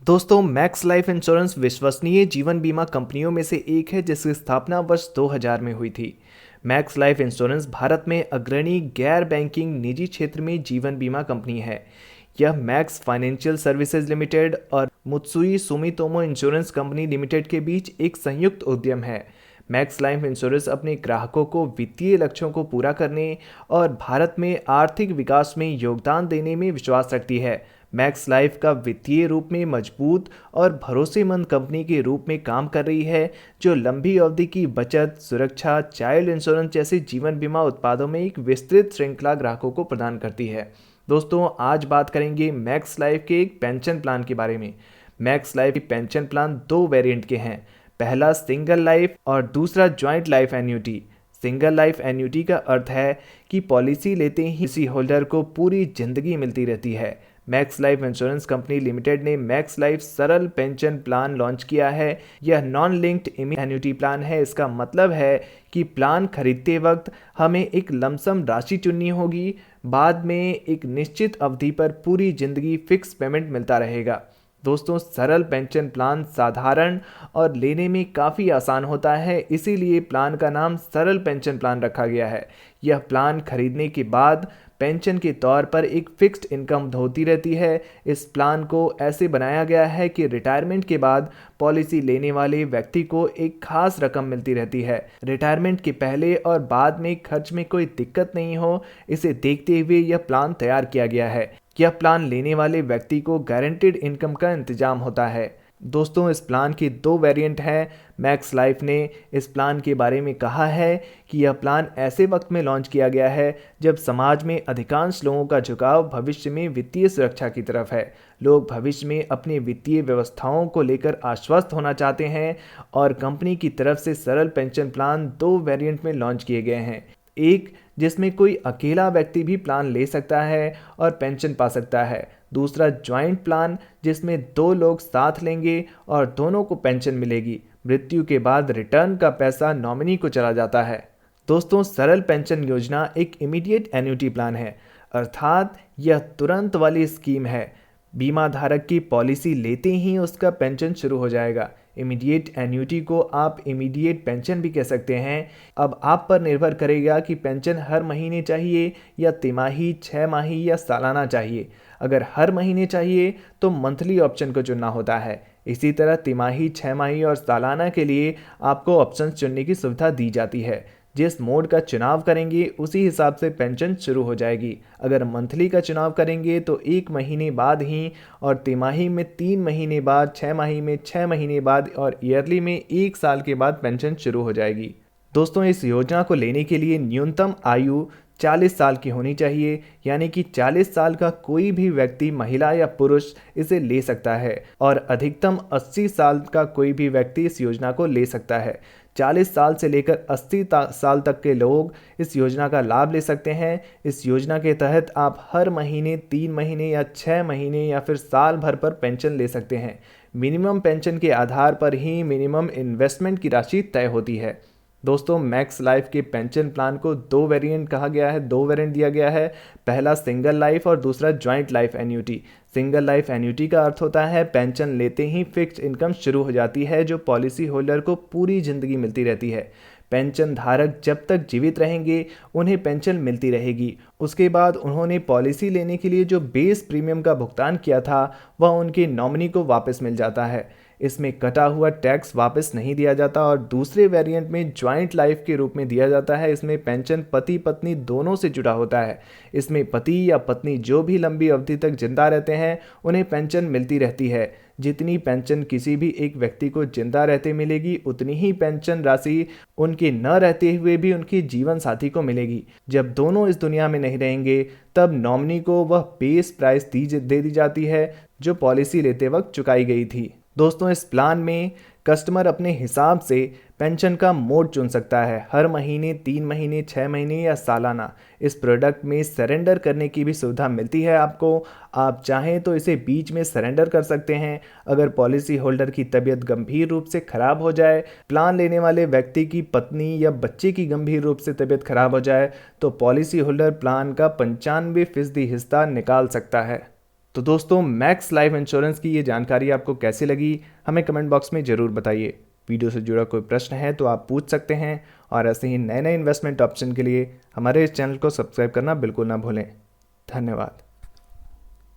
दोस्तों, max life insurance विश्वसनीय जीवन बीमा कंपनियों में से एक है जिसकी स्थापना वर्ष 2000 में हुई थी। मैक्स लाइफ इंश्योरेंस भारत में अग्रणी गैर बैंकिंग निजी क्षेत्र में जीवन बीमा कंपनी है। यह मैक्स फाइनेंशियल सर्विसेज लिमिटेड और मुत्सुई सुमितोमो इंश्योरेंस कंपनी लिमिटेड के बीच एक संयुक्त उद्यम है। मैक्स लाइफ इंश्योरेंस अपने ग्राहकों को वित्तीय लक्ष्यों को पूरा करने और भारत में आर्थिक विकास में योगदान देने में विश्वास रखती है। मैक्स लाइफ का वित्तीय रूप में मजबूत और भरोसेमंद कंपनी के रूप में काम कर रही है, जो लंबी अवधि की बचत, सुरक्षा, चाइल्ड इंश्योरेंस जैसे जीवन बीमा उत्पादों में एक विस्तृत श्रृंखला ग्राहकों को प्रदान करती है। दोस्तों, आज बात करेंगे मैक्स लाइफ के एक पेंशन प्लान के बारे में। मैक्स लाइफ के पेंशन प्लान दो वेरिएंट के हैं। पहला सिंगल लाइफ और दूसरा joint life annuity. Single life annuity का अर्थ है कि पॉलिसी लेते ही पॉलिसी होल्डर को पूरी जिंदगी मिलती रहती है। Max life insurance company limited ने मैक्स लाइफ सरल पेंशन प्लान लॉन्च किया है। यह नॉन लिंक्ड एन्युटी प्लान है। इसका मतलब है कि प्लान खरीदते वक्त हमें एक लमसम राशि चुननी होगी, बाद में एक निश्चित अवधि पर पूरी जिंदगी फिक्स पेमेंट मिलता रहेगा। दोस्तों, सरल पेंशन प्लान साधारण और लेने में काफ़ी आसान होता है, इसीलिए प्लान का नाम सरल पेंशन प्लान रखा गया है। यह प्लान खरीदने के बाद पेंशन के तौर पर एक फिक्स्ड इनकम होती रहती है। इस प्लान को ऐसे बनाया गया है कि रिटायरमेंट के बाद पॉलिसी लेने वाले व्यक्ति को एक खास रकम मिलती रहती है। रिटायरमेंट के पहले और बाद में खर्च में कोई दिक्कत नहीं हो, इसे देखते हुए यह प्लान तैयार किया गया है। यह प्लान लेने वाले व्यक्ति को गारंटीड इनकम का इंतजाम होता है। दोस्तों, इस प्लान के दो वेरिएंट हैं। मैक्स लाइफ ने इस प्लान के बारे में कहा है कि यह प्लान ऐसे वक्त में लॉन्च किया गया है जब समाज में अधिकांश लोगों का झुकाव भविष्य में वित्तीय सुरक्षा की तरफ है। लोग भविष्य में अपनी वित्तीय व्यवस्थाओं को लेकर आश्वस्त होना चाहते हैं और कंपनी की तरफ से सरल पेंशन प्लान दो वेरिएंट में लॉन्च किए गए हैं। एक जिसमें कोई अकेला व्यक्ति भी प्लान ले सकता है और पेंशन पा सकता है। दूसरा ज्वाइंट प्लान जिसमें दो लोग साथ लेंगे और दोनों को पेंशन मिलेगी। मृत्यु के बाद रिटर्न का पैसा नॉमिनी को चला जाता है। दोस्तों, सरल पेंशन योजना एक इमीडिएट एन्युटी प्लान है, अर्थात यह तुरंत वाली स्कीम है। बीमा धारक की पॉलिसी लेते ही उसका पेंशन शुरू हो जाएगा। इमीडिएट एन्युटी को आप इमीडिएट पेंशन भी कह सकते हैं। अब आप पर निर्भर करेगा कि पेंशन हर महीने चाहिए या तिमाही, 6 माही या सालाना चाहिए। अगर हर महीने चाहिए तो मंथली ऑप्शन को चुनना होता है। इसी तरह तिमाही, 6 माही और सालाना के लिए आपको ऑप्शन चुनने की सुविधा दी जाती है। जिस मोड का चुनाव करेंगे उसी हिसाब से पेंशन शुरू हो जाएगी। अगर मंथली का चुनाव करेंगे तो 1 महीने बाद ही, और तिमाही में 3 महीने बाद, 6 माही में 6 महीने बाद और ईयरली में 1 साल के बाद पेंशन शुरू हो जाएगी। दोस्तों, इस योजना को लेने के लिए न्यूनतम आयु 40 साल की होनी चाहिए, यानी कि 40 साल का कोई भी व्यक्ति, महिला या पुरुष, इसे ले सकता है और अधिकतम 80 साल का कोई भी व्यक्ति इस योजना को ले सकता है। 40 साल से लेकर 80 साल तक के लोग इस योजना का लाभ ले सकते हैं। इस योजना के तहत आप हर महीने, 3 महीने या 6 महीने या फिर साल भर पर पेंशन ले सकते हैं। मिनिमम पेंशन के आधार पर ही मिनिमम इन्वेस्टमेंट की राशि तय होती है। दोस्तों, मैक्स लाइफ के पेंशन प्लान को दो वेरिएंट कहा गया है, दो वेरिएंट दिया गया है। पहला सिंगल लाइफ और दूसरा joint life annuity. Single life annuity का अर्थ होता है पेंशन लेते ही फिक्स्ड इनकम शुरू हो जाती है, जो पॉलिसी होल्डर को पूरी जिंदगी मिलती रहती है। पेंशन धारक जब तक जीवित रहेंगे उन्हें पेंशन मिलती रहेगी। उसके बाद उन्होंने पॉलिसी लेने के लिए जो बेस प्रीमियम का भुगतान किया था वह उनके नॉमिनी को वापस मिल जाता है। इसमें कटा हुआ टैक्स वापस नहीं दिया जाता। और दूसरे वेरिएंट में ज्वाइंट लाइफ के रूप में दिया जाता है। इसमें पेंशन पति पत्नी दोनों से जुड़ा होता है। इसमें पति या पत्नी जो भी लंबी अवधि तक जिंदा रहते हैं उन्हें पेंशन मिलती रहती है। जितनी पेंशन किसी भी एक व्यक्ति को जिंदा रहते मिलेगी, उतनी ही पेंशन राशि उनके न रहते हुए भी उनके जीवन साथी को मिलेगी। जब दोनों इस दुनिया में नहीं रहेंगे तब नॉमिनी को वह बेस प्राइस दे दी जाती है जो पॉलिसी लेते वक्त चुकाई गई थी। दोस्तों, इस प्लान में कस्टमर अपने हिसाब से पेंशन का मोड चुन सकता है, हर महीने, 3 महीने, 6 महीने या सालाना। इस प्रोडक्ट में सरेंडर करने की भी सुविधा मिलती है आपको। आप चाहें तो इसे बीच में सरेंडर कर सकते हैं। अगर पॉलिसी होल्डर की तबीयत गंभीर रूप से खराब हो जाए, प्लान लेने वाले व्यक्ति की पत्नी या बच्चे की गंभीर रूप से तबीयत खराब हो जाए, तो पॉलिसी होल्डर प्लान का 95% हिस्सा निकाल सकता है। तो दोस्तों, मैक्स लाइफ इंश्योरेंस की ये जानकारी आपको कैसी लगी, हमें कमेंट बॉक्स में ज़रूर बताइए। वीडियो से जुड़ा कोई प्रश्न है तो आप पूछ सकते हैं, और ऐसे ही नए नए इन्वेस्टमेंट ऑप्शन के लिए हमारे इस चैनल को सब्सक्राइब करना बिल्कुल ना भूलें। धन्यवाद।